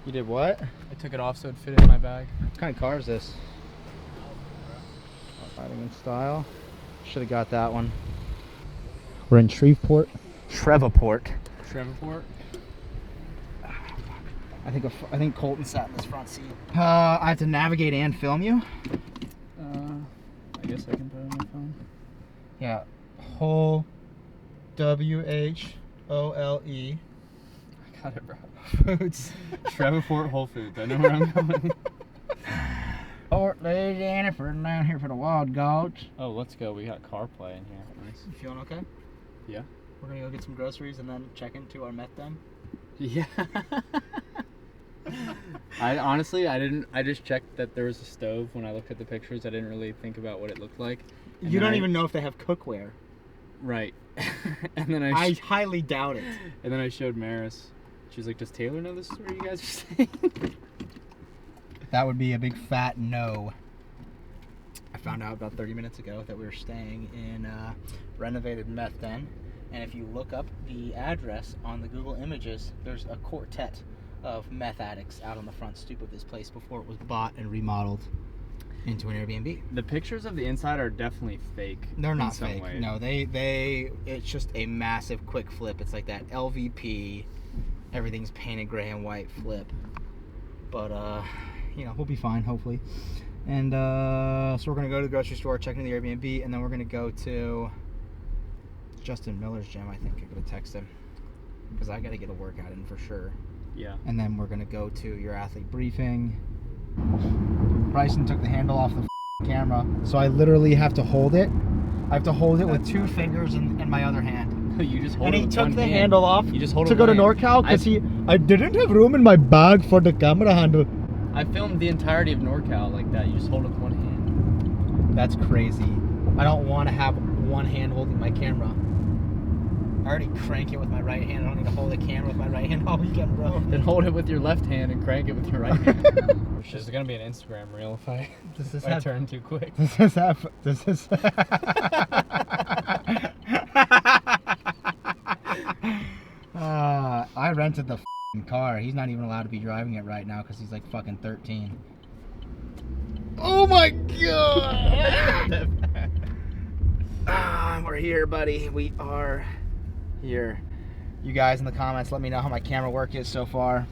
You did what? I took it off so it fit in my bag. What kind of car is this? Riding in style. Should have got that one. We're in Shreveport. Shreveport. I think Colton sat in this front seat. I have to navigate and film you. I guess I can put it on my phone. Yeah. Whole WHOLE. I got it, bro. Foods. Shreveport Whole Foods. I know where I'm going. Fort Louisiana for down here for the Wodgodz. Oh, let's go. We got CarPlay in here. Nice. You feeling okay? Yeah. We're gonna go get some groceries and then check into our meth den. Yeah. I just checked that there was a stove when I looked at the pictures. I didn't really think about what it looked like. And You don't even know if they have cookware. Right. And then I highly doubt it. And then I showed Maris. She was like, "Does Taylor know this is where you guys are staying?" That would be a big fat no. I found out about 30 minutes ago that we were staying in a renovated meth den. And if you look up the address on the Google Images, there's a quartet of meth addicts out on the front stoop of this place before it was bought and remodeled into an Airbnb. The pictures of the inside are definitely fake. They're not fake. Way. No, it's just a massive quick flip. It's like that LVP, everything's painted gray and white flip. But, we'll be fine, hopefully. And so we're going to go to the grocery store, check into the Airbnb, and then we're going to go to Justin Miller's gym, I think. I'm going to text him because I got to get a workout in for sure. Yeah. And then we're going to go to your athlete briefing. Bryson took the handle off the camera, so I literally have to hold it. I have to hold it with two fingers and my other hand. You just hold and it he with took one the hand. handle off You just hold to it go to with one hand. NorCal because I didn't have room in my bag for the camera handle. I filmed the entirety of NorCal like that. You just hold it with one hand. That's crazy. I don't want to have one hand holding my camera. I already crank it with my right hand. I don't need to hold the camera with my right hand all weekend, bro. Then hold it with your left hand and crank it with your right hand. This is gonna be an Instagram reel if I turn too quick. I rented the car. He's not even allowed to be driving it right now because he's like fucking 13. Oh my god! We're here, buddy. We are here. You guys in the comments, let me know how my camera work is so far.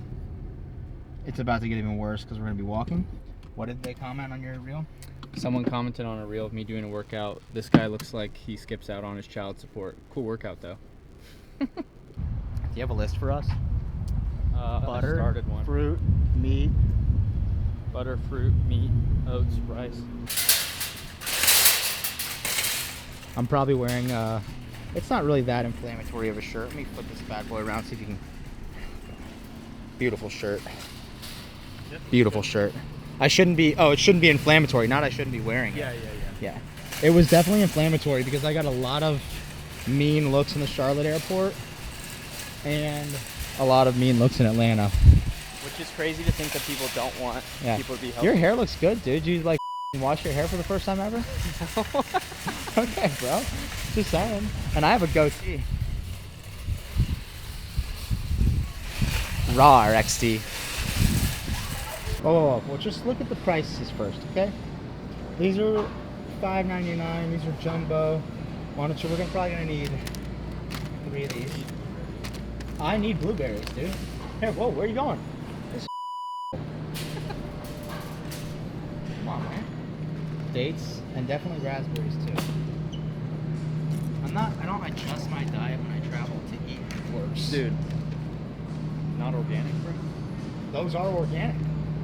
It's about to get even worse because we're going to be walking. What did they comment on your reel? Someone commented on a reel of me doing a workout. This guy looks like he skips out on his child support. Cool workout, though. Do you have a list for us? Butter, I started one. Fruit, meat. Butter, fruit, meat, oats, rice. I'm probably wearing it's not really that inflammatory of a shirt. Let me flip this bad boy around, see if you can. Beautiful shirt. Beautiful shirt. It shouldn't be inflammatory, not I shouldn't be wearing it. Yeah. It was definitely inflammatory because I got a lot of mean looks in the Charlotte airport and a lot of mean looks in Atlanta. Which is crazy to think that people don't want people to be healthy. Your hair looks good, dude. You like wash your hair for the first time ever? Okay, bro. Just saying. And I have a goatee. Raw XD. Oh, well, just look at the prices first, okay? These are $5.99. These are jumbo. We're probably gonna need 3 of these. I need blueberries, dude. Here, whoa, where are you going? Come on, man. Dates and definitely raspberries too. I don't adjust my diet when I travel to eat worse. Dude, not organic, bro? Those are organic.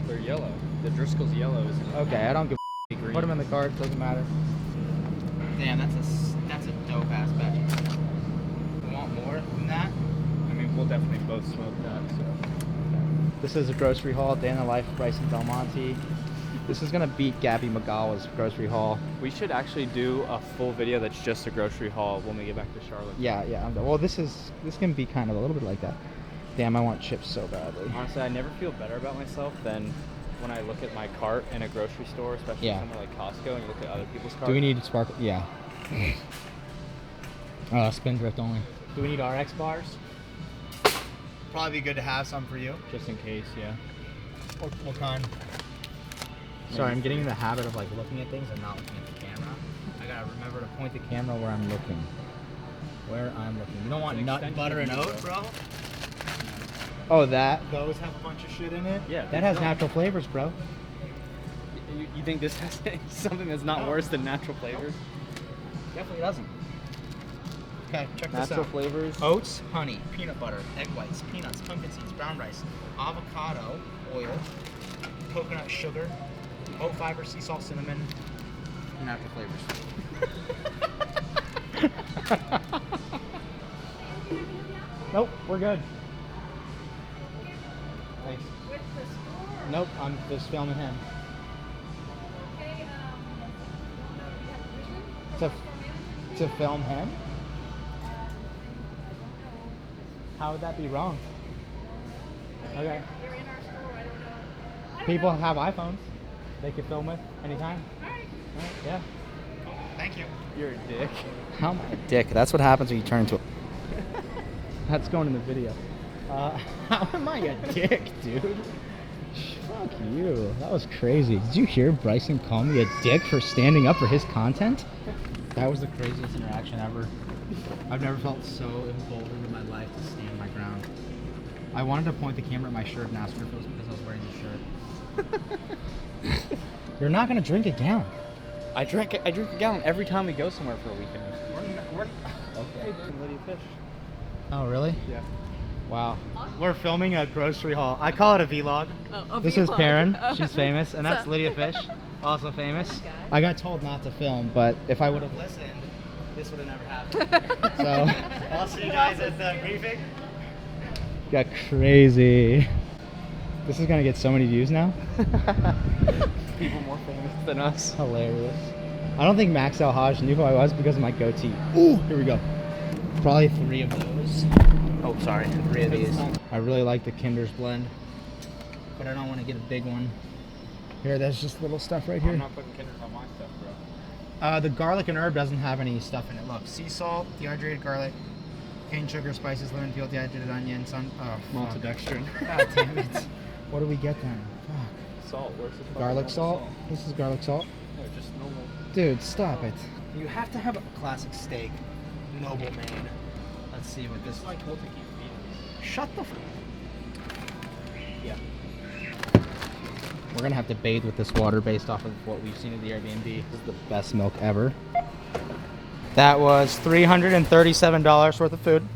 They're yellow. The Driscoll's yellow, isn't it? Okay, I don't give a green. Put them in the cart, doesn't matter. Damn, that's a dope ass batch. You want more than that? I mean, we'll definitely both smoke that, so. This is a grocery haul, day in the life of Bryson Del Monte. This is gonna beat Gabby McGawa's grocery haul. We should actually do a full video that's just a grocery haul when we get back to Charlotte. Yeah. Well, this can be kind of a little bit like that. Damn, I want chips so badly. Honestly, I never feel better about myself than when I look at my cart in a grocery store, especially somewhere like Costco, and you look at other people's carts. Do we need sparkle? Yeah. Spindrift only. Do we need RX bars? probably be good to have some for you. Just in case, yeah. What kind? Sorry, I'm getting in the habit of like looking at things and not looking at the camera. I gotta remember to point the camera where I'm looking. Where I'm looking. You don't want nut, butter, and oat, bro? Oh, that? Those have a bunch of shit in it? Yeah. That has natural flavors, bro. You think this has something that's not worse than natural flavors? Definitely doesn't. Okay, check this out. Natural flavors. Oats, honey, peanut butter, egg whites, peanuts, pumpkin seeds, brown rice, avocado oil, coconut sugar, oat fiber, sea salt, cinnamon, natural flavors. Nope, we're good. Thanks. With the score? Nope, I'm just filming him. Okay, you have permission? To film him? I don't How would that be wrong? know. Okay. You're in our store, I don't know. People have iPhones. They could film with anytime. Alright. Right, yeah. Thank you. You're a dick. How am I a dick? That's what happens when you turn into a... That's going in the video. How am I a dick, dude? Fuck you. That was crazy. Did you hear Bryson call me a dick for standing up for his content? That was the craziest interaction ever. I've never felt so emboldened in my life to stand my ground. I wanted to point the camera at my shirt and ask her if it was because I was wearing this shirt. You're not gonna drink it down. I drink a gallon every time we go somewhere for a weekend. Okay. Lydia Fish. Oh, really? Yeah. Wow. We're filming a grocery haul. I call it a vlog. Oh, This is Perrin. She's famous. And that's Lydia Fish, also famous. Okay. I got told not to film, but if I would have listened, this would have never happened. So, I'll see you guys at the briefing. Got crazy. This is going to get so many views now. People more famous than us. Hilarious. I don't think Max Alhaj knew who I was because of my goatee. Ooh, here we go. Probably 3 of those. Oh, sorry, 3 of these. I really like the Kinder's blend, but I don't want to get a big one. Here, there's just little stuff right here. I'm not putting Kinders on my stuff, bro. The garlic and herb doesn't have any stuff in it. Look, sea salt, dehydrated garlic, cane sugar, spices, lemon peel, dehydrated onion, Maltodextrin. God damn it. What do we get then? Fuck. Salt. Where's the fucking Garlic normal salt? This is garlic salt. No, just normal. Dude, stop it. You have to have a classic steak. Noble Maine. Let's see what this is. Like, we'll take you feet. Shut the Yeah. We're gonna have to bathe with this water based off of what we've seen at the Airbnb. This is the best milk ever. That was $337 worth of food.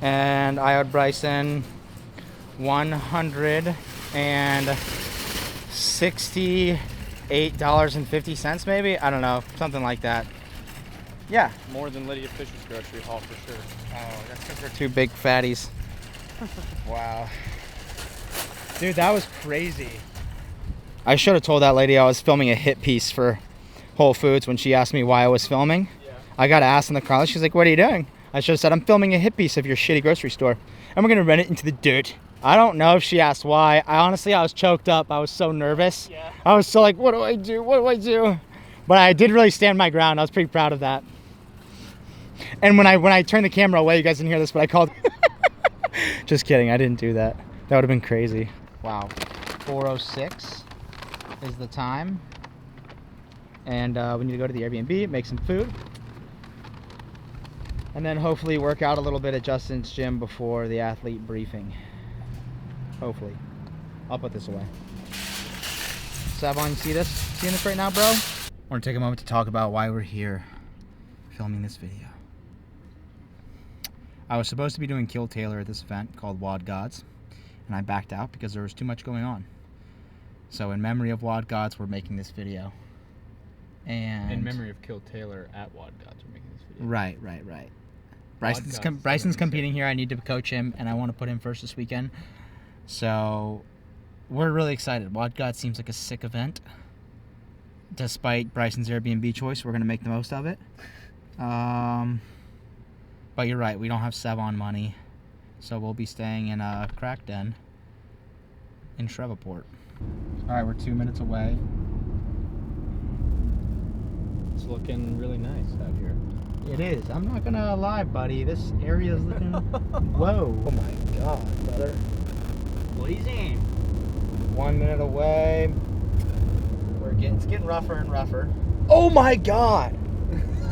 And I owed Bryson $168.50 maybe? I don't know, something like that. Yeah. More than Lydia Fish's grocery haul for sure. Oh, that's because we're 2 big fatties. Wow. Dude, that was crazy. I should have told that lady I was filming a hit piece for Whole Foods when she asked me why I was filming. Yeah. I got asked in the car. She's like, what are you doing? I should have said, I'm filming a hit piece of your shitty grocery store. And we're going to run it into the dirt. I don't know if she asked why. I was choked up. I was so nervous. Yeah. I was so like, what do I do? What do I do? But I did really stand my ground. I was pretty proud of that. And when I turned the camera away, you guys didn't hear this, but I called. Just kidding. I didn't do that. That would have been crazy. Wow. 4:06 is the time. And we need to go to the Airbnb, make some food. And then hopefully work out a little bit at Justin's gym before the athlete briefing. Hopefully. I'll put this away. Savon, you see this? Seeing this right now, bro? I want to take a moment to talk about why we're here filming this video. I was supposed to be doing Kill Taylor at this event called Wodgodz, and I backed out because there was too much going on. So in memory of Wodgodz, we're making this video. And In memory of Kill Taylor at Wodgodz, we're making this video. Right. Bryson's competing here. I need to coach him, and I want to put him first this weekend. So we're really excited. Wodgodz seems like a sick event. Despite Bryson's Airbnb choice, we're going to make the most of it. But you're right, we don't have Savon money. So we'll be staying in a crack den in Shreveport. Alright, we're 2 minutes away. It's looking really nice out here. It is. I'm not gonna lie, buddy. This area is looking. Whoa! Oh my God, brother. Blazing. 1 minute away. It's getting rougher and rougher. Oh my God!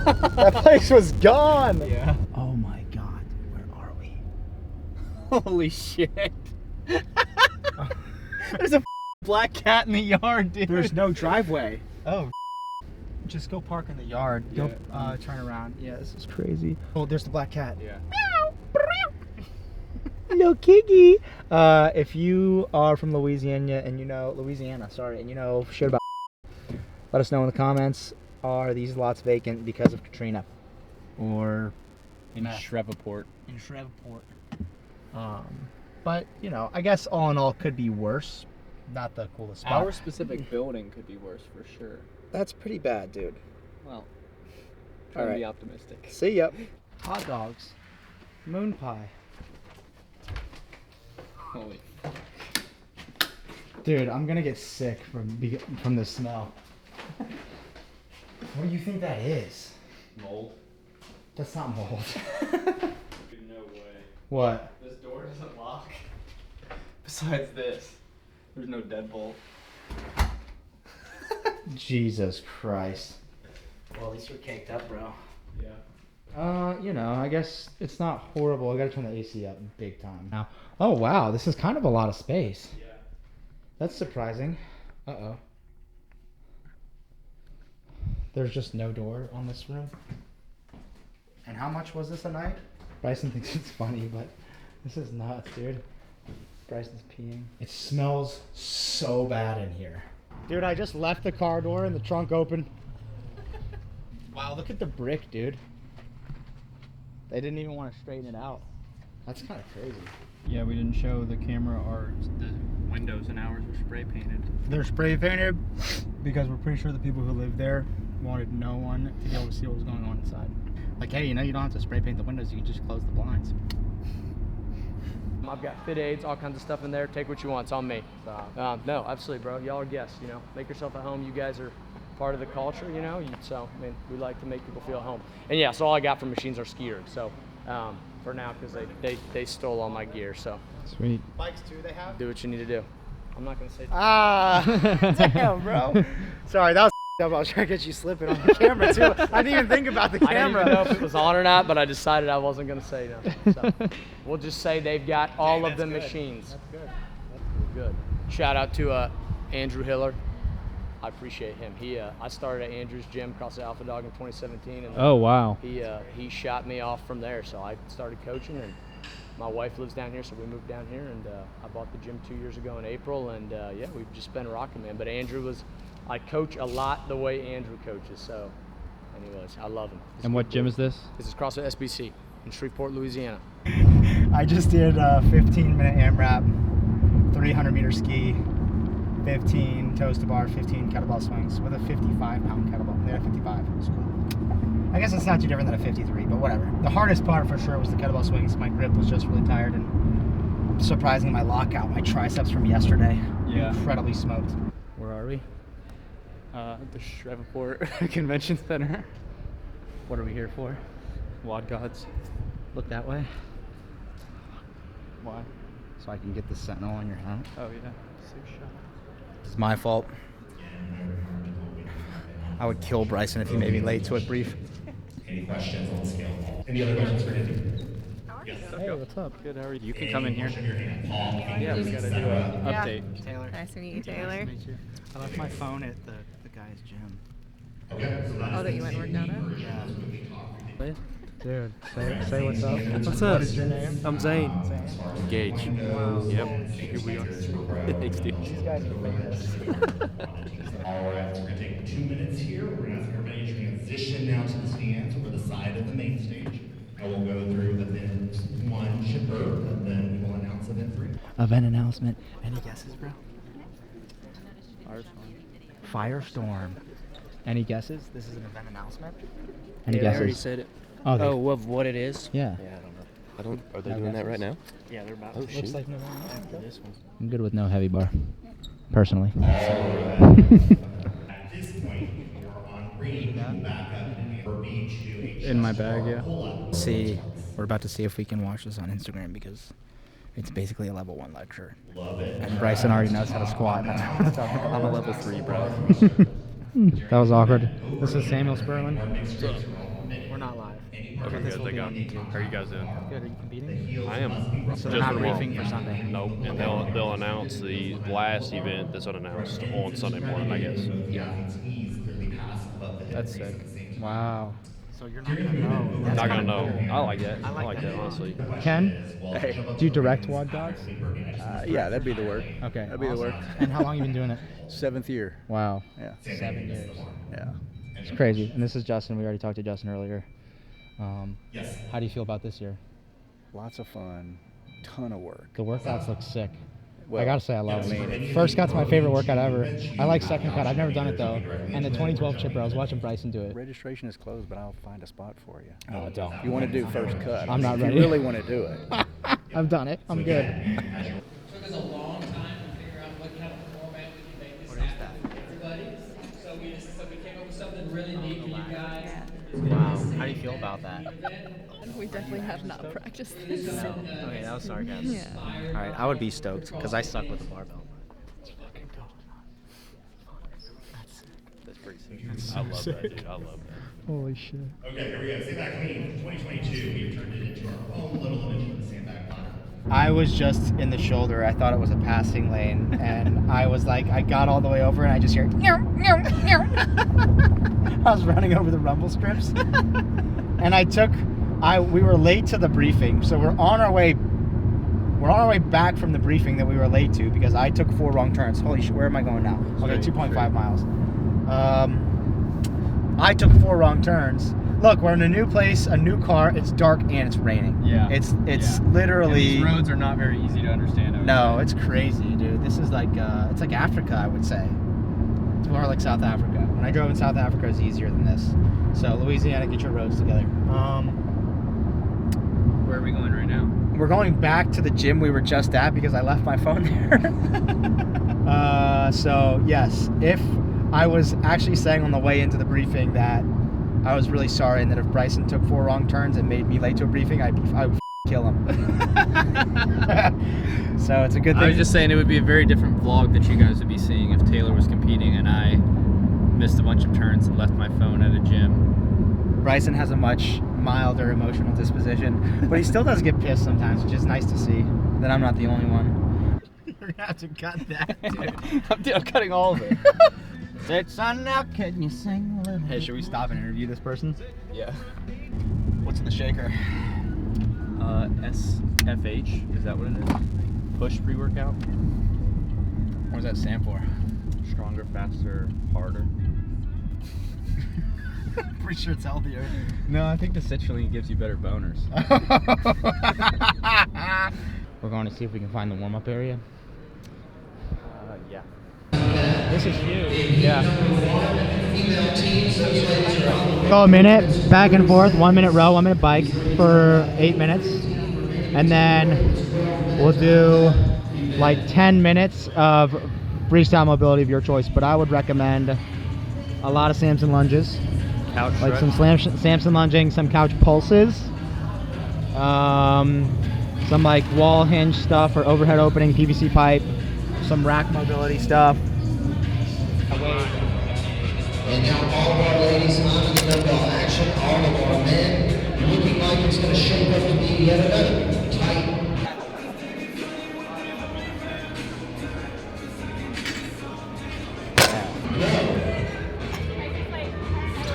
That place was gone. Yeah. Oh my God, where are we? Holy shit. There's a black cat in the yard, dude. There's no driveway. Oh. Just go park in the yard. Go turn around. Yeah, this is crazy. Oh, there's the black cat. Yeah. Little Kiggy. If you are from Louisiana and you know and you know shit about, let us know in the comments. Are these lots vacant because of Katrina? Or In Shreveport. in Shreveport. But you know, I guess all in all, could be worse. Not the coolest spot. Our specific building could be worse for sure. That's pretty bad, dude. Well, try to Alright. be optimistic. See ya. Hot dogs. Moon pie. Holy. Dude, I'm gonna get sick from the smell. What do you think that is? Mold. That's not mold. No way. What? This door doesn't lock. Besides this, there's no deadbolt. Jesus Christ. Well, at least you're caked up, bro. Yeah. You know, I guess it's not horrible. I gotta turn the AC up big time now. Oh wow, this is kind of a lot of space. Yeah. That's surprising. Uh-oh. There's just no door on this room. And how much was this a night? Bryson thinks it's funny, but this is nuts, dude. Bryson's peeing. It smells so bad in here. Dude, I just left the car door and the trunk open. Wow, look at the brick, dude. They didn't even want to straighten it out. That's kind of crazy. Yeah, we didn't show the camera or the windows and ours were spray painted. They're spray painted because we're pretty sure the people who live there wanted no one to be able to see what was going on inside. Like, hey, you know, you don't have to spray paint the windows, you can just close the blinds. I've got fit aids, all kinds of stuff in there. Take what you want. It's on me. No, absolutely, bro. Y'all are guests, you know. Make yourself at home. You guys are part of the culture, you know. So, I mean, we like to make people feel at home. And yeah, so all I got for machines are skiers. So, for now, because they stole all my gear. So, Sweet. Bikes too, they have? do what you need to do. I'm not gonna say. Damn, bro. Sorry, that was up. I was trying to get you slipping on the camera too. I didn't even think about the I didn't camera. even know if it was on or not, but I decided I wasn't gonna say nothing. So, we'll just say they've got all of the machines. That's good. Good. Shout out to Andrew Hiller. I appreciate him. I started at Andrew's gym across the Alpha Dog in 2017, and Oh, wow. he shot me off from there. So I started coaching, and my wife lives down here, so we moved down here, and I bought the gym 2 years ago in April, and yeah, we've just been rocking, man. But I coach a lot the way Andrew coaches. So, anyways, I love him. And what gym is this? This is CrossFit SBC in Shreveport, Louisiana. I just did a 15-minute AMRAP, 300-meter ski, 15 toes to bar, 15 kettlebell swings with a 55-pound kettlebell. They had a 55. It was cool. I guess it's not too different than a 53, but whatever. The hardest part for sure was the kettlebell swings. My grip was just really tired, and surprisingly, my lockout, my triceps from yesterday, Yeah. incredibly smoked. Where are we? The Shreveport Convention Center. What are we here for? Wodgodz. Look that way, Why? so I can get the Sentinel on your hat. Oh, yeah. 6 shot. It's my fault. I would kill Bryson if he made me late to a brief. Any questions on the scale? Any other questions for Izzy? Yes. Hey, what's up? Good, how are you? You can come in here. Motion of your hand. Palm, Yeah, we fingers, gotta do an Yeah. update. Taylor. Nice to meet you, Taylor. I left my phone at the guy's gym. Okay, so Oh, that you went and worked out at? Yeah. Dude, say what's up. What's up? What is your name? I'm Zane. Gage. Yep. Here we are. Thanks, dude. These guys are famous. All right, so we're gonna take 2 minutes here. We're gonna ask everybody to transition now to the stands over the side of the main stage. And we'll go through event 1 shipper, and then we will announce event 3. Event announcement. Any guesses, bro? Firestorm. Firestorm. Any guesses? This is an event announcement. Any Yeah, I guesses? already said it. Oh, they- Oh, of what it is? yeah. Yeah, I don't know. I don't. Are they doing that right now? Yeah, they're about Oh, to shoot. Looks like an event announcement. for this one. I'm good with no heavy bar, personally. At this point, we're on green, we'll back up and for B to a in my bag, yeah. See, we're about to see if we can watch this on Instagram because it's basically a level 1 lecture. And Bryson already knows how to squat. And that's what we're talking about. I'm a level 3, bro. That was awkward. This is Samuel Sperlin. We're not live. Okay, this will be on YouTube. How are you guys doing? Good. Are you competing? I am. So they're not briefing for Sunday. Nope. And they'll announce the last event that's unannounced on Sunday morning, I guess. That's sick. Wow. So you're not gonna know. I'm not gonna know. I like that. I like that, honestly. Ken, do you direct Wodgodz? Yeah, that'd be the word. Okay. That'd be the word. And how long you been doing it? 7th year. Wow. Yeah. 7 years. Yeah. It's crazy. And this is Justin. We already talked to Justin earlier. How do you feel about this year? Lots of fun. Ton of work. The workouts look sick. Well, I gotta say I love it. First cut's my favorite workout ever. I like second cut. I've never done it though. And the 2012 chipper, I was watching Bryson do it. Registration is closed, but I'll find a spot for you. Oh, don't. If you want to do first cut. I'm not if ready. you really want to do it. I've done it. I'm good. Took us a long time to figure out what kind of format we can make this happen for everybody. So we came up with something really neat for you guys. Wow. How do you feel about that? We definitely have not practiced this. Okay, that was sarcasm. Yeah. All right, I would be stoked because I suck with the barbell. That's pretty sick. I love that, dude. I love that. Holy shit. Okay, here we go. Sandbag clean. 2022. We've turned it into our own little image of the sandbag platform. I was just in the shoulder. I thought it was a passing lane, and I was like, I got all the way over, and I just hear. I was running over the rumble strips, and we were late to the briefing, so we're on our way back from the briefing that we were late to because I took 4 wrong turns. Holy shit, where am I going now? Okay, 2.5 miles. I took 4 wrong turns. Look, we're in a new place, a new car. It's dark and it's raining. Yeah. It's literally. And these roads are not very easy to understand. No, it's crazy, dude. This is like it's like Africa, I would say. It's more like South Africa. When I drove in South Africa, it was easier than this. So Louisiana, get your roads together. Where are we going right now? We're going back to the gym we were just at because I left my phone there. So yes, if I was actually saying on the way into the briefing that I was really sorry, and that if Bryson took 4 wrong turns and made me late to a briefing, I would kill him. So it's a good thing. I was just saying it would be a very different vlog that you guys would be seeing if Taylor was competing and I missed a bunch of turns and left my phone at a gym. Bryson has a much milder emotional disposition, but he still does get pissed sometimes, which is nice to see that I'm not the only one. You're gonna have to cut that, dude. I'm cutting all of it. Said, son, now can you sing a little? Hey, should we stop and interview this person? Yeah. What's in the shaker? SFH, is that what it is? Push pre-workout. What does that stand for? Stronger, faster, harder. Pretty sure it's healthier. No, I think the citrulline gives you better boners. We're going to see if we can find the warm-up area. Yeah. This is huge. Yeah. Go a minute, back and forth, 1 minute row, 1 minute bike for 8 minutes. And then we'll do like 10 minutes of freestyle mobility of your choice. But I would recommend a lot of Samson lunges. Couch Like stretch. some Samson lunging, some couch pulses. Some like wall hinge stuff or overhead opening PVC pipe. Some rack mobility stuff. And now all of our ladies on the dumbbell action, all of our men, looking like it's going to shape up to be yet another tight.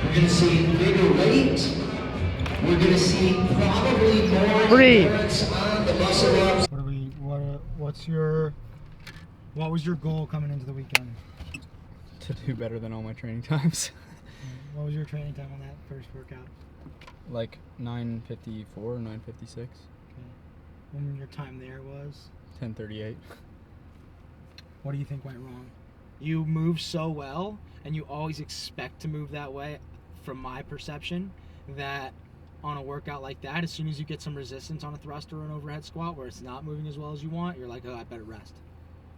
We're going to see bigger weight. We're going to see probably more endurance on the muscle ups. What was your goal coming into the weekend? To do better than all my training times. What was your training time on that first workout? Like 9:54 or 9:56. Okay. When your time there was? 10:38. What do you think went wrong? You move so well, and you always expect to move that way, from my perception, that on a workout like that, as soon as you get some resistance on a thruster or an overhead squat where it's not moving as well as you want, you're like, oh, I better rest.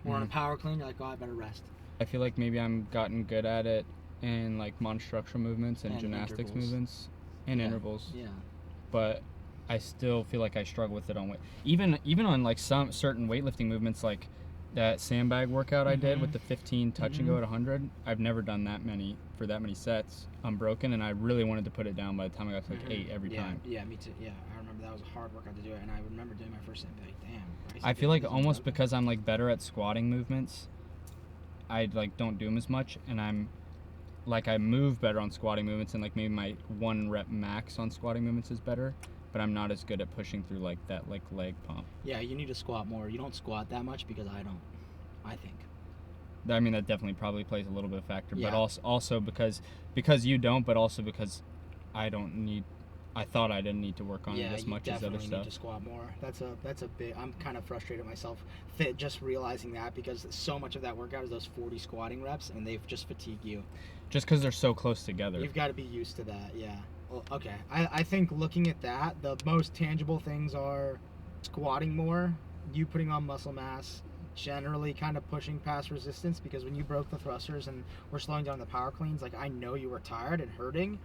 Or on a power clean, you're like, oh, I better rest. I feel like maybe I'm gotten good at it in like monostructural movements and gymnastics intervals. movements, and Yeah. intervals. Yeah. But I still feel like I struggle with it on weight. Even on like some certain weightlifting movements, like that sandbag workout I did with the 15 touch and go at 100. I've never done that many for that many sets unbroken, and I really wanted to put it down by the time I got to like 8 every time. Yeah, me too. Yeah, I remember that was a hard workout to do it, and I remember doing my first set and be like, damn. I feel like almost because I'm like better at squatting movements, I like don't do them as much, and I'm like I move better on squatting movements, and like maybe my 1 rep max on squatting movements is better, but I'm not as good at pushing through like that like leg pump. Yeah, you need to squat more. You don't squat that much because I don't. I think. I mean, that definitely probably plays a little bit of factor, Yeah. but also because you don't, but also because I thought I didn't need to work on it as much as other definitely stuff. need to squat more. That's a big. I'm kind of frustrated myself just realizing that because so much of that workout is those 40 squatting reps, and they've just fatigue you. Just because they're so close together. You've got to be used to that. Yeah. Well, okay. I think looking at that, the most tangible things are squatting more, you putting on muscle mass, generally kind of pushing past resistance, because when you broke the thrusters and we're slowing down the power cleans, like I know you were tired and hurting,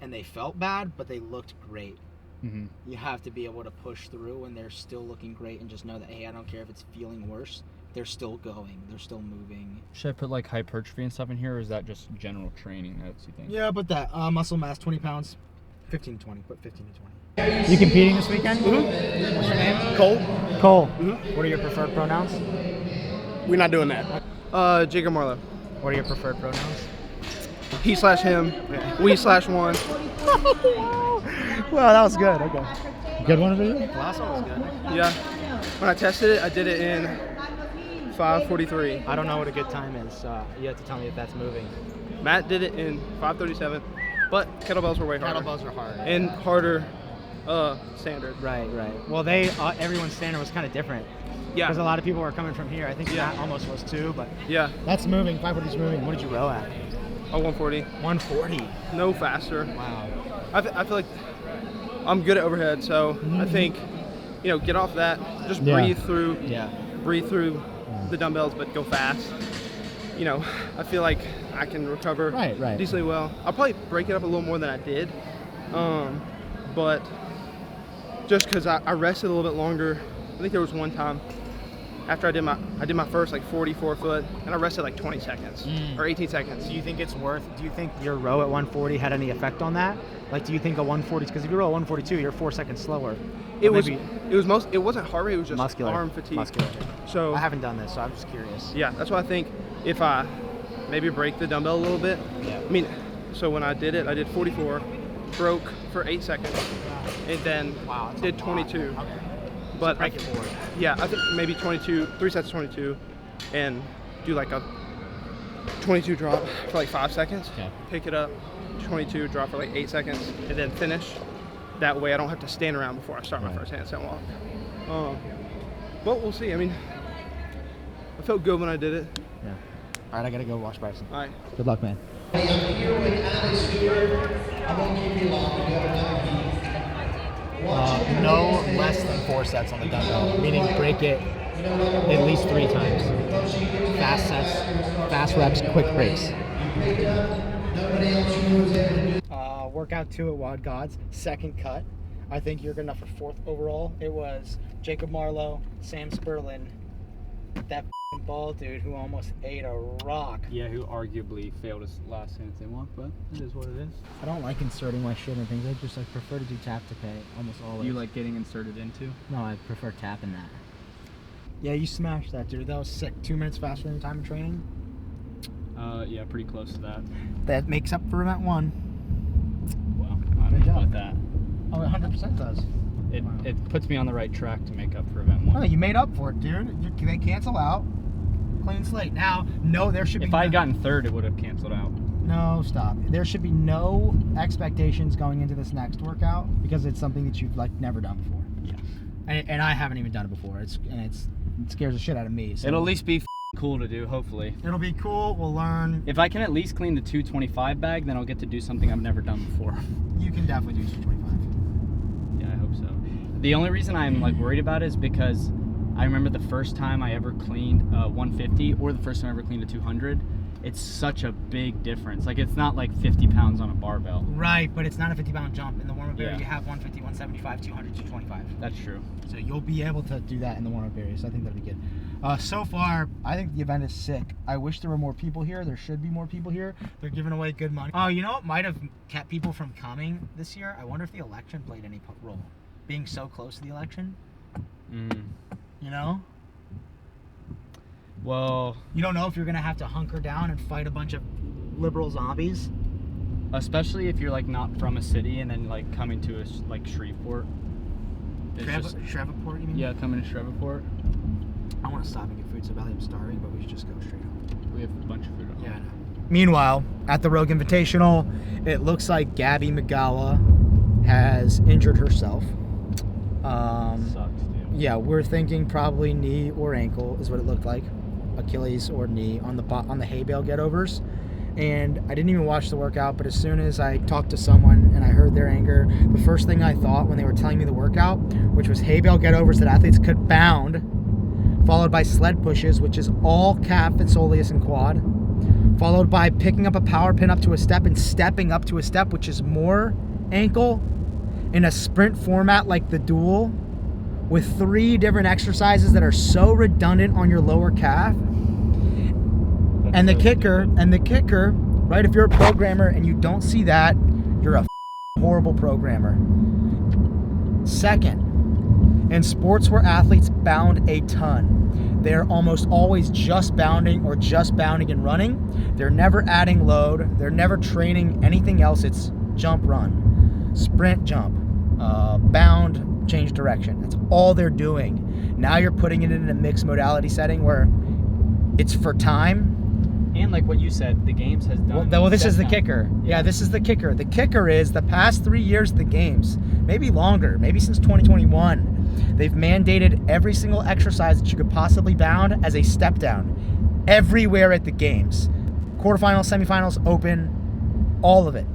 and they felt bad, but they looked great. Mm-hmm. You have to be able to push through when they're still looking great and just know that, hey, I don't care if it's feeling worse, they're still going, they're still moving. Should I put like hypertrophy and stuff in here, or is that just general training notes, you think? Yeah, but that muscle mass, 20 pounds, 15 to 20, put 15 to 20. You competing this weekend? Mm-hmm. What's your name? Cole. Cole. Mm-hmm. What are your preferred pronouns? We're not doing that. Jacob Marlowe. What are your preferred pronouns? He/him. We/one. Well, that was good. Okay. Good one for you? Last one was good. Yeah. When I tested it, I did it in 5:43. I don't know what a good time is. You have to tell me if that's moving. Matt did it in 5:37, but kettlebells were way harder. Kettlebells are hard. And harder standard. Right. Well, everyone's standard was kind of different. Yeah. Because a lot of people were coming from here. I think Matt almost was too, but yeah. That's moving. 540 is moving. What did you row at? Oh, 140. 140. No faster. Wow. I feel like I'm good at overhead, so I think, get off that. Just breathe through. Yeah. Breathe through the dumbbells, but go fast. I feel like I can recover decently well. I'll probably break it up a little more than I did, but just because I rested a little bit longer. I think there was one time after I did my first like 44 foot, and I rested like 20 seconds or 18 seconds. Do you think do you think your row at 140 had any effect on that? Like, do you think a 140, because if you row at 142, you're 4 seconds slower. It wasn't heart rate, it was just muscular. arm fatigue. Muscular. So I haven't done this, so I'm just curious. Yeah, that's why I think if I maybe break the dumbbell a little bit. Yeah. I mean, so when I did it, I did 44, broke for 8 seconds, and then did 22. Okay. But break it forward. Yeah, I think maybe 22, 3 sets of 22, and do like a 22 drop for like 5 seconds. Okay. Pick it up, 22, drop for like 8 seconds, and then finish. That way I don't have to stand around before I start my first handstand walk. But we'll see. I mean, I felt good when I did it. Yeah. All right, I gotta go watch Bryson. All right. Good luck, man. I'm here with Ali Stewart. I won't keep you long. We got another heat. No less than 4 sets on the dumbbell, meaning break it at least 3 times. Fast sets, fast reps, quick breaks. Workout 2 at Wodgodz, second cut. I think you're good enough for 4th overall. It was Jacob Marlowe, Sam Sperlin, that bald dude who almost ate a rock. Yeah, who arguably failed his last handstand walk, but it is what it is. I don't like inserting my shit in things. I just prefer to do tap to pay almost always. You like getting inserted into? No, I prefer tapping that. Yeah, you smashed that, dude. That was sick. 2 minutes faster than time in training. Yeah, pretty close to that. That makes up for event 1. Well, I don't know about that. Oh, it 100% does. It puts me on the right track to make up for event 1. Oh, you made up for it, dude. They cancel out. Clean slate. Now, no, there should be. If I had gotten 3rd, it would have canceled out. No, stop. There should be no expectations going into this next workout because it's something that you've never done before. Yeah. And I haven't even done it before. It scares the shit out of me. So. It'll at least be cool to do, hopefully. It'll be cool. We'll learn. If I can at least clean the 225 bag, then I'll get to do something I've never done before. You can definitely do 225. Yeah, I hope so. The only reason I'm worried about it is because I remember the first time I ever cleaned 150, or the first time I ever cleaned a 200, it's such a big difference. Like, it's not like 50 pounds on a barbell. Right, but it's not a 50-pound jump. In the warm-up area, Yeah. you have 150, 175, 200, 225. That's true. So you'll be able to do that in the warm-up area, so I think that'll be good. So far, I think the event is sick. I wish there were more people here. There should be more people here. They're giving away good money. Oh, you know what might have kept people from coming this year? I wonder if the election played any role. Being so close to the election. You know? Well, you don't know if you're going to have to hunker down and fight a bunch of liberal zombies. Especially if you're like not from a city and then like coming to a like Shreveport. Shreveport, you mean? Yeah, coming to Shreveport. I want to stop and get food so badly. I'm starving, but we should just go straight home. We have a bunch of food at home. Yeah, I know. Meanwhile, at the Rogue Invitational, it looks like Gabby McGowa has injured herself. Sucks, dude. Yeah, we're thinking probably knee or ankle is what it looked like. Achilles or knee on the hay bale get-overs. And I didn't even watch the workout, but as soon as I talked to someone and I heard their anger, the first thing I thought when they were telling me the workout, which was hay bale get-overs that athletes could bound, followed by sled pushes, which is all calf and soleus and quad, followed by picking up a power pin up to a step and stepping up to a step, which is more ankle, in a sprint format like the dual, with 3 different exercises that are so redundant on your lower calf. And the kicker, right, if you're a programmer and you don't see that, you're a horrible programmer. Second, in sports where athletes bound a ton, they're almost always just bounding or just bounding and running. They're never adding load. They're never training anything else. It's jump, run, sprint, jump, bound, change direction. That's all they're doing. Now you're putting it in a mixed modality setting where it's for time. And like what you said, the games has done. Well, this is the kicker. Yeah, this is the kicker. The kicker is the past 3 years of the games, maybe longer, maybe since 2021, they've mandated every single exercise that you could possibly bound as a step down everywhere at the games. Quarterfinals, semifinals, open, all of it.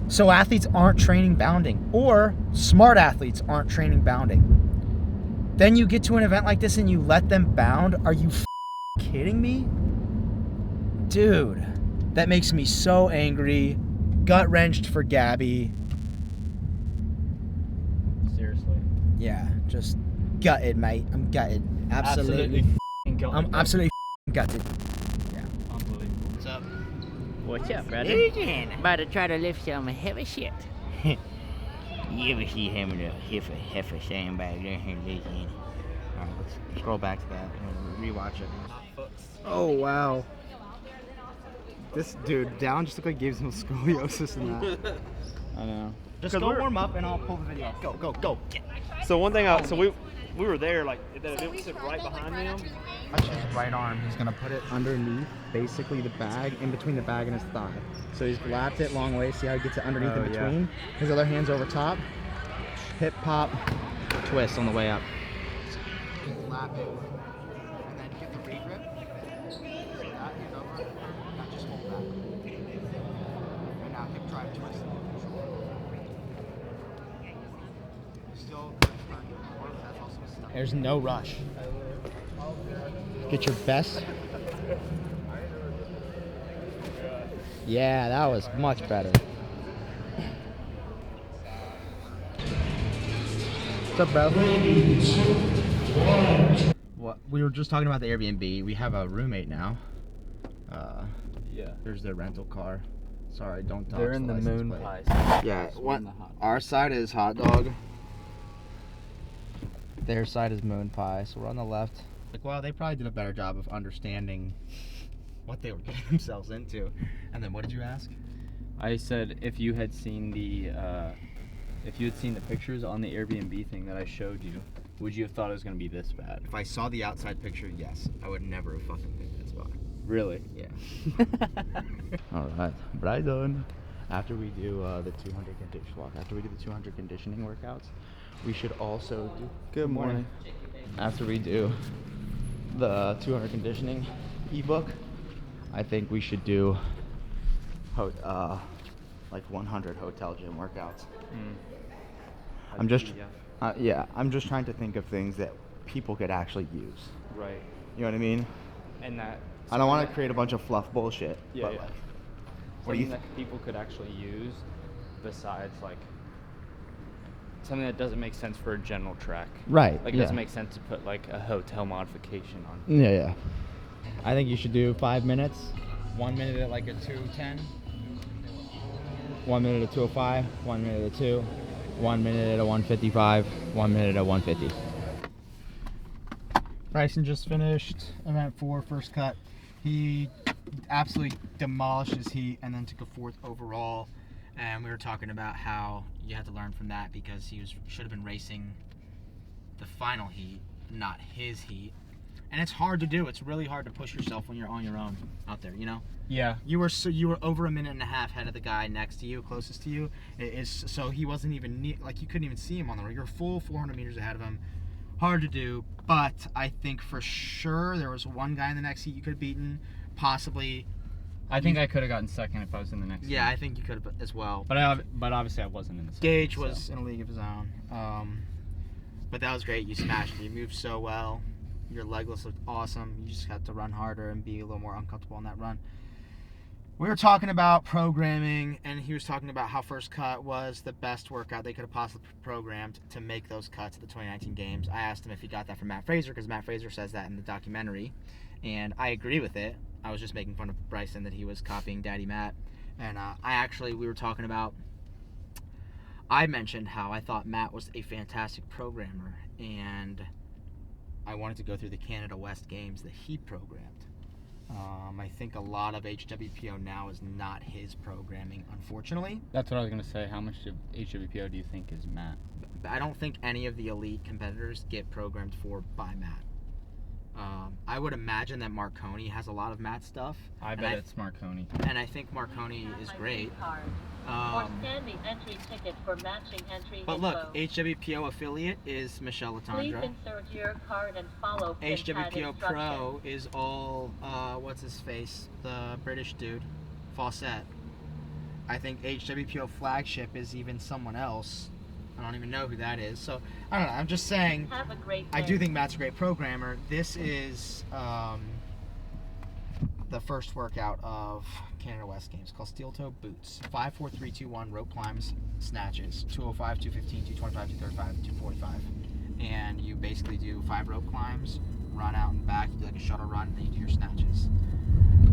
So athletes aren't training bounding, or smart athletes aren't training bounding. Then you get to an event like this and you let them bound? Are you kidding me? Dude, that makes me so angry. Gut-wrenched for Gabby. Seriously. Yeah, just gutted, mate. I'm gutted. Absolutely gutted. I'm absolutely gutted. Yeah. Unbelievable. What's up? What's up, brother? Again. About to try to lift some heavy shit. You ever see him with a heifer sandbag there and listen? Alright, let's scroll back to that. Rewatch it. Oh, wow. This dude, Down just looked like he gave him scoliosis in that. I know. Just go warm up and I'll pull the video. Go, go, go. So one thing, we were there, like, that event was sitting right behind them. Touch his right arm. He's going to put it underneath, basically the bag, in between the bag and his thigh. So he's lapped it long way. See how he gets it underneath in between? Yeah. His other hand's over top. Hip, pop, twist on the way up. Lap it. And then get the regrip. See that? He's over. Now just hold back. And now hip drive twist. Still there's no rush. Get your best. Yeah, that was much better. What's up, bro? What? We were just talking about the Airbnb. We have a roommate now. Yeah. There's their rental car. Sorry, don't talk. They're in the moon pie. Yeah, our side is hot dog. Their side is moon pie, so we're on the left. Like, well, they probably did a better job of understanding what they were getting themselves into. And then what did you ask? I said if you had seen the pictures on the Airbnb thing that I showed you, would you have thought it was going to be this bad? If I saw the outside picture, yes. I would never have fucking picked that spot. Really? Yeah. Alright, Bryson. After we do the 200 condition walk, after we do the 200 conditioning workouts, we should also do... Good morning. After we do the 200 conditioning ebook, I think we should do like 100 hotel gym workouts. I'm just I'm just trying to think of things that people could actually use. Right. You know what I mean? And that I don't want to create a bunch of fluff bullshit. Yeah, but yeah. like, what do Something you that people could actually use besides like something that doesn't make sense for a general track. Right, Like it yeah. doesn't make sense to put like a hotel modification on. Yeah. I think you should do 5 minutes. 1 minute at like a 2:10. 1 minute at 2:05. 1 minute at 2. 1 minute at a 1:55. 1 minute at 1:50. Bryson just finished event 4, first cut. He absolutely demolished his heat and then took a 4th overall. And we were talking about how you had to learn from that because he should have been racing the final heat, not his heat. And it's hard to do. It's really hard to push yourself when you're on your own out there, you know? Yeah. You were over a minute and a half ahead of the guy next to you, closest to you. So he wasn't even like you couldn't even see him on the road. You're full 400 meters ahead of him. Hard to do, but I think for sure there was one guy in the next heat you could have beaten, possibly. I think I could have gotten second if I was in the next. Yeah, heat. I think you could have as well. But obviously I wasn't in the second. Gage was in a league of his own. But that was great. You smashed it. You moved so well. Your legless looked awesome. You just had to run harder and be a little more uncomfortable on that run. We were talking about programming, and he was talking about how first cut was the best workout they could have possibly programmed to make those cuts at the 2019 games. I asked him if he got that from Matt Fraser, because Matt Fraser says that in the documentary, and I agree with it. I was just making fun of Bryson that he was copying Daddy Matt, and we were talking about, I mentioned how I thought Matt was a fantastic programmer, and I wanted to go through the Canada West games that he programmed. I think a lot of HWPO now is not his programming, unfortunately. That's what I was going to say. How much of HWPO do you think is Matt? I don't think any of the elite competitors get programmed by Matt. I would imagine that Marconi has a lot of Matt stuff. I bet it's Marconi. And I think Marconi is great. Or standing entry ticket for matching entry But info. look, HWPO affiliate is Michelle Please Latondra. insert your card and follow pin pad HWPO Pro instructions. is all, what's his face? The British dude. Fawcett. I think HWPO flagship is even someone else. I don't even know who that is. So, I don't know. I'm just saying, Have a great I day. do think Matt's a great programmer. This is the first workout of Canada West Games called Steel Toe Boots. 5, 4, 3, 2, 1 rope climbs, snatches. 205, 215, 225, 235, 245. And you basically do 5 rope climbs, run out and back, you do like a shuttle run, and then you do your snatches.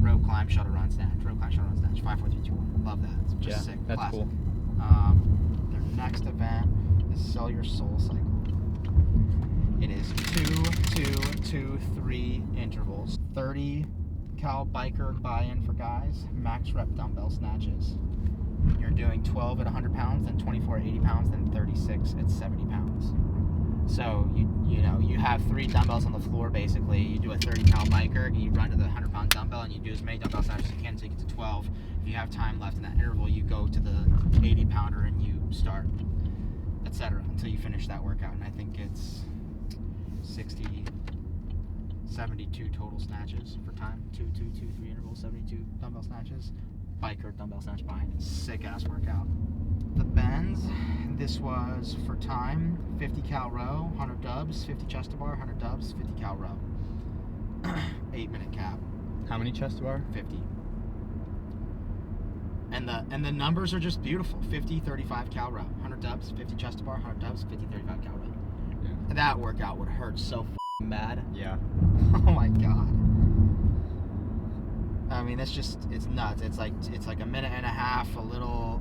Rope climb, shuttle run, snatch. Rope climb, shuttle run, snatch. 5, 4, 3, 2, 1. Love that. It's just sick. That's Classic. cool. Their next event is Sell Your Soul Cycle. It is 2, 2, 2, 3 intervals. 30 cal biker buy-in for guys. Max rep dumbbell snatches. You're doing 12 at 100 pounds, then 24 at 80 pounds, then 36 at 70 pounds. So you have 3 dumbbells on the floor basically. You do a 30 cal biker, and you run to the 100 pound dumbbell, and you do as many dumbbell snatches as you can until you get to 12. If you have time left in that interval, you go to the 80 pounder and you start, etc. until you finish that workout. And I think it's 72 total snatches for time. 2, 2, 2, 3 intervals, 72 dumbbell snatches. Biker dumbbell snatch behind. Sick ass workout. The bends, this was for time, 50 cal row, 100 dubs, 50 chest to bar, 100 dubs, 50 cal row. 8 minute cap. How many chest to bar? 50. And the numbers are just beautiful. 50, 35 cal row, 100 dubs, 50 chest to bar, 100 dubs, 50, 35 cal row. Yeah. That workout would hurt so f***ing bad. Yeah. Oh my god. I mean, it's nuts. It's like a minute and a half,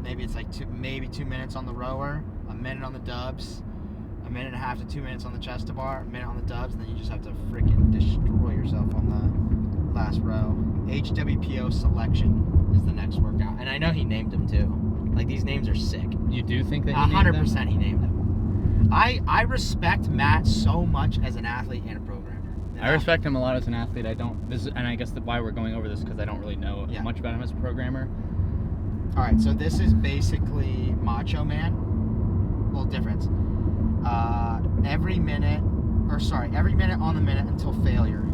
maybe it's like 2 minutes on the rower, a minute on the dubs, a minute and a half to 2 minutes on the chest to bar, a minute on the dubs, and then you just have to freaking destroy yourself on the last row. HWPO Selection is the next workout, and I know he named them too. Like, these names are sick. You do think that he named them? 100% he named them. I respect Matt so much as an athlete and a programmer. I respect him a lot as an athlete. And I guess why we're going over this because I don't really know much about him as a programmer. All right, so this is basically Macho Man. A little difference. Every minute on the minute until failure.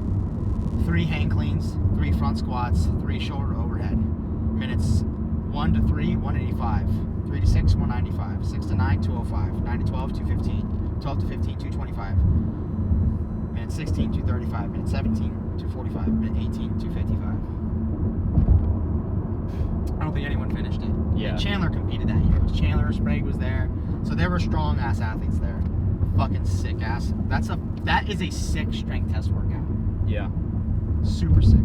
3 hang cleans, 3 front squats, 3 shoulder overhead. Minutes 1 to 3, 185. 3 to 6, 195. 6 to 9, 205. 9 to 12, 215. 12 to 15, 225. Minute 16, 235. Minute 17, 245. Minute 18, 255. I don't think anyone finished it. Yeah. And Chandler competed that year. Chandler, Sprague was there. So there were strong ass athletes there. Fucking sick ass. That is a sick strength test workout. Yeah. Super sick.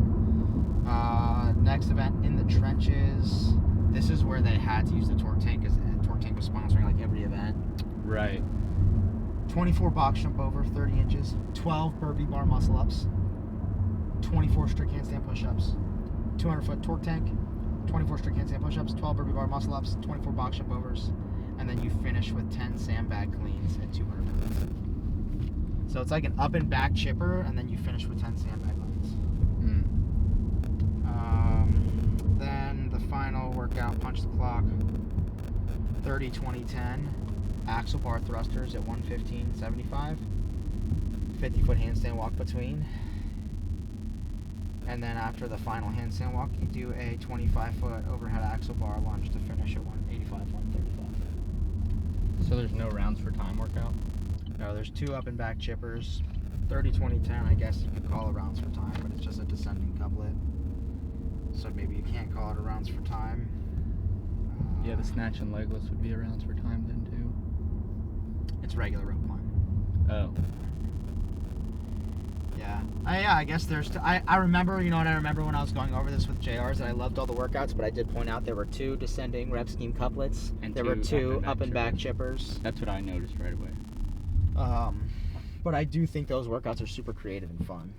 Next event, in the trenches. This is where they had to use the torque tank because the torque tank was sponsoring like every event. Right. 24 box jump over 30 inches, 12 burpee bar muscle ups, 24 strict handstand push-ups, 200-foot torque tank, 24 strict handstand push-ups, 12 burpee bar muscle ups, 24 box jump overs, and then you finish with 10 sandbag cleans at 200 pounds. So it's like an up and back chipper, and then you finish with 10 sandbag cleans. Then the final workout, punch the clock, 30, 20, 10. Axle bar thrusters at 115.75, 50-foot handstand walk between, and then after the final handstand walk, you do a 25-foot overhead axle bar lunge to finish at 185, 135. So there's no rounds for time workout? No, there's 2 up and back chippers, 30, 20, 10. I guess you could call it rounds for time, but it's just a descending couplet, so maybe you can't call it a rounds for time. Yeah, the snatch and legless would be a rounds for time then too. It's regular rope climb. Oh. Yeah. I guess there's... I remember, you know what I remember when I was going over this with JRs, that I loved all the workouts, but I did point out there were 2 descending rep scheme couplets. And there were 2 up and back chippers. That's what I noticed right away. But I do think those workouts are super creative and fun.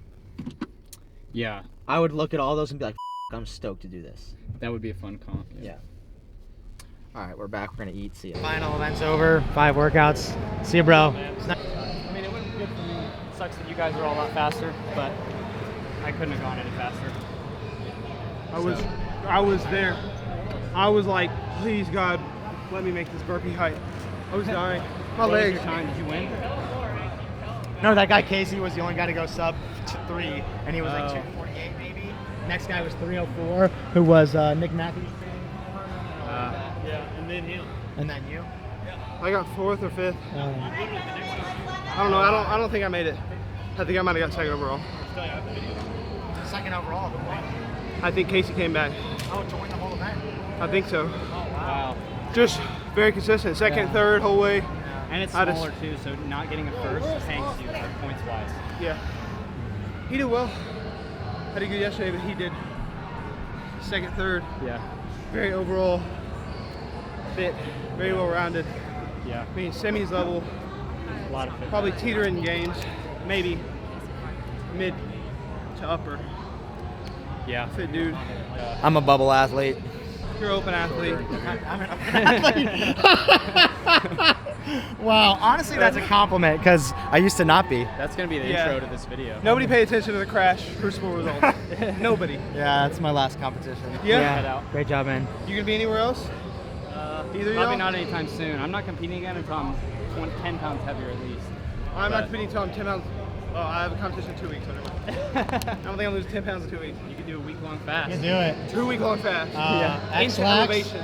Yeah. I would look at all those and be like, I'm stoked to do this. That would be a fun comp. Yeah. Alright, we're back. We're going to eat. See ya. Final event's over. 5 workouts. See ya, bro. I mean, it would have been good for me. It sucks that you guys are all a lot faster, but I couldn't have gone any faster. I was there. I was like, please God, let me make this burpee height. I was dying. My What was legs. your time? Did you win? No, that guy Casey was the only guy to go sub 3, and he was like Oh. 248 maybe. Next guy was 304, who was Nick Matthews. Yeah, and then him. And then you? I got 4th or 5th. I don't know. I don't think I made it. I think I might have got 2nd overall. Second overall. I think Casey came back. Oh, joined the whole event. I think so. Oh, wow. Just very consistent. 2nd, 3rd, whole way. And it's I just- smaller too, so not getting a first hangs you points wise. Yeah. He did well. I did good yesterday, but he did 2nd, 3rd. Yeah. Very overall fit, very well rounded. Yeah. I mean, semis level, A lot of fit. probably teetering games, maybe mid to upper. Yeah. Fit dude. I'm a bubble athlete. You're an open athlete. I'm an open athlete. Wow, honestly, that's a compliment because I used to not be. That's going to be the Yeah. intro to this video. Nobody paid attention to the crash crucible results. Nobody. Yeah, that's my last competition. Yeah? Head out. Great job, man. You gonna be anywhere else? Either of Probably y'all? not anytime soon. I'm not competing again until I'm 10 pounds heavier at least. I'm But- not competing until I'm 10 pounds. Oh, I have a competition in 2 weeks. Whatever. I don't think I'm losing 10 pounds in 2 weeks. You could do a week-long fast. You can do it. 2 week long fast. X-Lax? Instant elevation.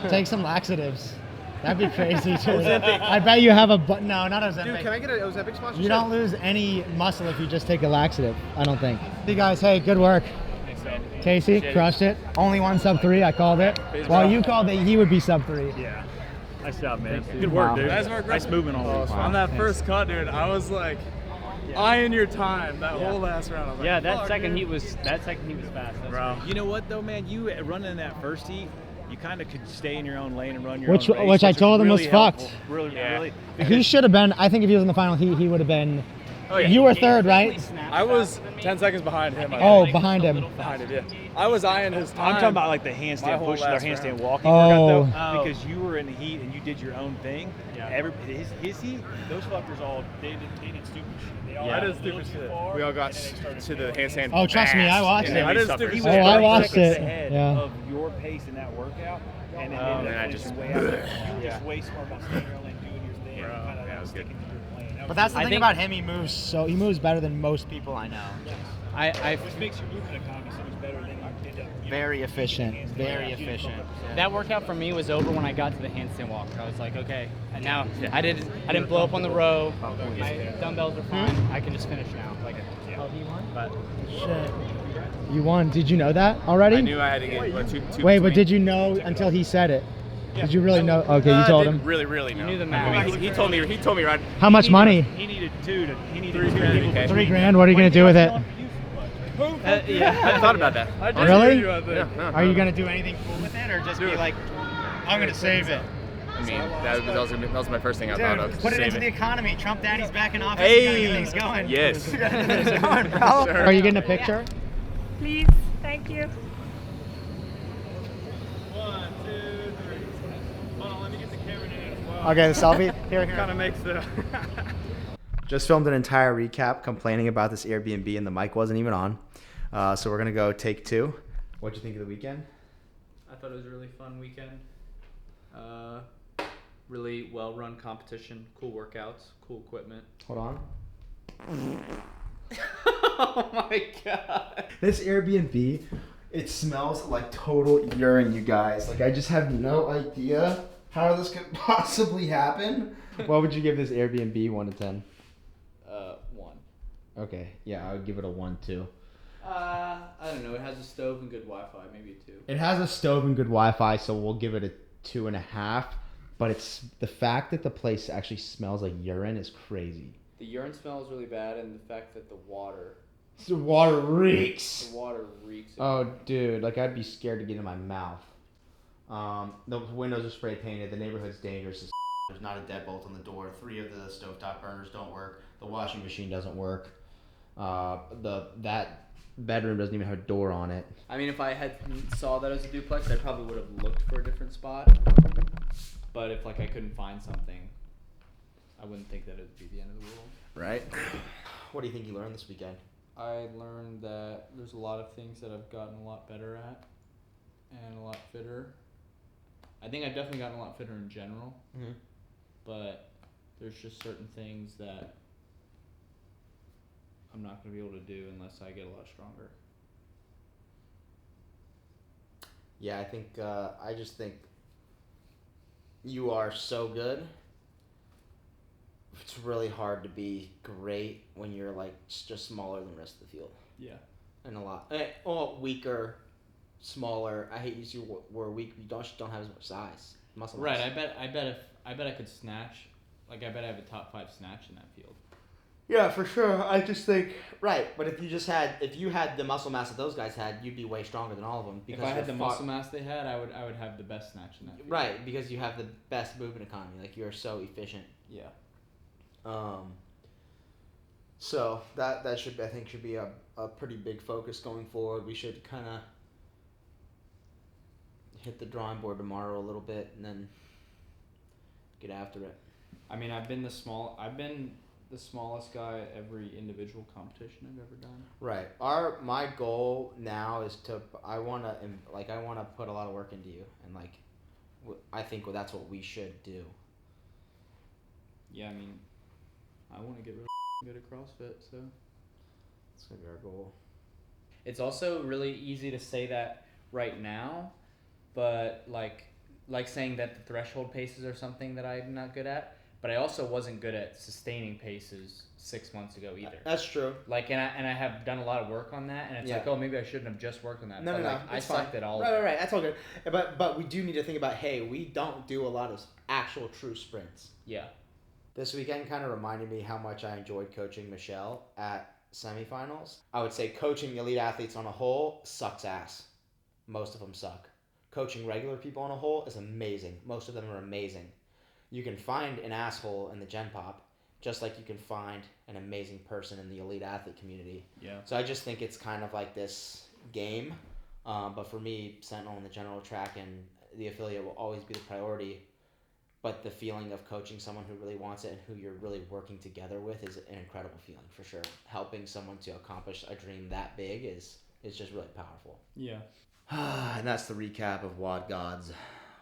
Take some laxatives. That'd be crazy too. Ozempic. I bet you have a no, not Ozempic. Dude, can I get an Ozempic sponsorship? You don't lose any muscle if you just take a laxative. I don't think. Hey guys, hey, good work. Casey, crushed it. Only one sub 3. I called it. Well, you called that he would be sub 3. Yeah. Nice job, man. Thank you. Good work, Wow. dude. Nice Nice movement all Wow. On that Thanks. first cut, dude, I was like eyeing your time that whole last round. I was like, Yeah, that fuck, second dude. heat was fast. That's Bro. You know what though, man? You running in that first heat, you kind of could stay in your own lane and run your Which- own race, which I is told him was really helpful. fucked. Really. He should have been. I think if he was in the final heat, he would have been. Oh, yeah. You were 3rd, right? I was 10 seconds behind him. I Oh, think. behind him. Behind him, yeah. I was eyeing his time. I'm talking about like the my handstand whole push or last handstand round. walking Oh. workout though, because you were in the heat and you did your own thing. Yeah. His heat, those fuckers all they did stupid shit. They all I got did a little stupid too shit. far, We all got and then they started to the going handstand. Oh, trust me, I watched Yeah, it. I did stupid He shit. was Oh, I 30 watched seconds it. ahead Yeah. of your pace in that workout, and then Oh, ended man, I up just- finishing way out there. You were Yeah. just way smart about staying in your lane, doing your thing, Bro, and kind of yeah, it was good. sticking to your plan. That But was that's the good. thing about him. He moves better than most people I know. I Which makes your movement economy so much better than you did Very efficient. Very efficient. That workout for me was over when I got to the handstand walk. I was like, okay, and now I didn't blow up on the row. My dumbbells are fine. I can just finish now. Like, oh, he won? But shit. You won. Did you know that already? I knew I had to get two. Wait, but did you know until he said it? Did you really know? Okay, you told him. Really know. You knew the math. He told me right. How much money? He needed $3 $3,000. $3,000. What are you gonna do with it? Yeah, I hadn't thought about that. Really? Yeah. Are you gonna do anything cool with it, or just be like, I'm gonna save it? I mean, that was my first thing I thought of. Put it into the economy. Trump Daddy's back in office. Hey, you gotta get things going. Yes. You gotta get things going, bro. Sure. Are you getting a picture? Please, thank you. 1, 2, 3. Hold on, let me get the camera in it as well. Okay, the selfie. Here. Kind of makes the. Just filmed an entire recap complaining about this Airbnb and the mic wasn't even on. So we're gonna go take 2. What'd you think of the weekend? I thought it was a really fun weekend. Really well-run competition, cool workouts, cool equipment. Hold on. Oh my god. This Airbnb, it smells like total urine, you guys. Like, I just have no idea how this could possibly happen. What would you give this Airbnb 1 to 10? 1. Okay, yeah, I would give it a 1 too. I don't know. It has a stove and good Wi-Fi, maybe a 2. It has a stove and good Wi-Fi, so we'll give it a 2.5. But it's the fact that the place actually smells like urine is crazy. The urine smells really bad, and the fact that the water reeks. The water reeks. Oh, dude, like I'd be scared to get in my mouth. The windows are spray painted. The neighborhood's dangerous as There's not a deadbolt on the door. 3 of the stovetop burners don't work. The washing machine doesn't work. That bedroom doesn't even have a door on it. I mean, if I had saw that as a duplex, I probably would have looked for a different spot. But if like I couldn't find something, I wouldn't think that it would be the end of the world. Right. What do you think you learned this weekend? I learned that there's a lot of things that I've gotten a lot better at and a lot fitter. I think I've definitely gotten a lot fitter in general. Mm-hmm. But there's just certain things that I'm not going to be able to do unless I get a lot stronger. Yeah, I just think you are so good. It's really hard to be great when you're like just smaller than the rest of the field. Yeah. And a lot. Weaker, smaller. I hate to use your word weak. You don't have as much size. Muscle mass. Right. I bet I could snatch. Like I bet I have a top 5 snatch in that field. Yeah, for sure. I just think but if you had the muscle mass that those guys had, you'd be way stronger than all of them. If I had the muscle mass they had, I would have the best snatch in that field. Right, because you have the best movement economy. Like you are so efficient. Yeah. So that should be a pretty big focus going forward. We should kind of hit the drawing board tomorrow a little bit and then get after it. I mean, I've been the smallest guy at every individual competition I've ever done. Right. My goal now is I want to put a lot of work into you, and I think that's what we should do. Yeah, I mean, I want to get really good at CrossFit, so that's gonna be our goal. It's also really easy to say that right now, but like saying that the threshold paces are something that I'm not good at. But I also wasn't good at sustaining paces 6 months ago either. That's true. Like, and I have done a lot of work on that, and it's like, oh, maybe I shouldn't have just worked on that. No. I sucked at all. Right. That's all good. But we do need to think about, hey, we don't do a lot of actual true sprints. Yeah. This weekend kind of reminded me how much I enjoyed coaching Michelle at semifinals. I would say coaching the elite athletes on a whole sucks ass. Most of them suck. Coaching regular people on a whole is amazing. Most of them are amazing. You can find an asshole in the Gen Pop, just like you can find an amazing person in the elite athlete community. Yeah. So I just think it's kind of like this game. But for me, Sentinel and the general track and the affiliate will always be the priority. But the feeling of coaching someone who really wants it and who you're really working together with is an incredible feeling for sure. Helping someone to accomplish a dream that big is just really powerful. Yeah. And that's the recap of Wodgodz.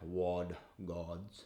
Wodgodz.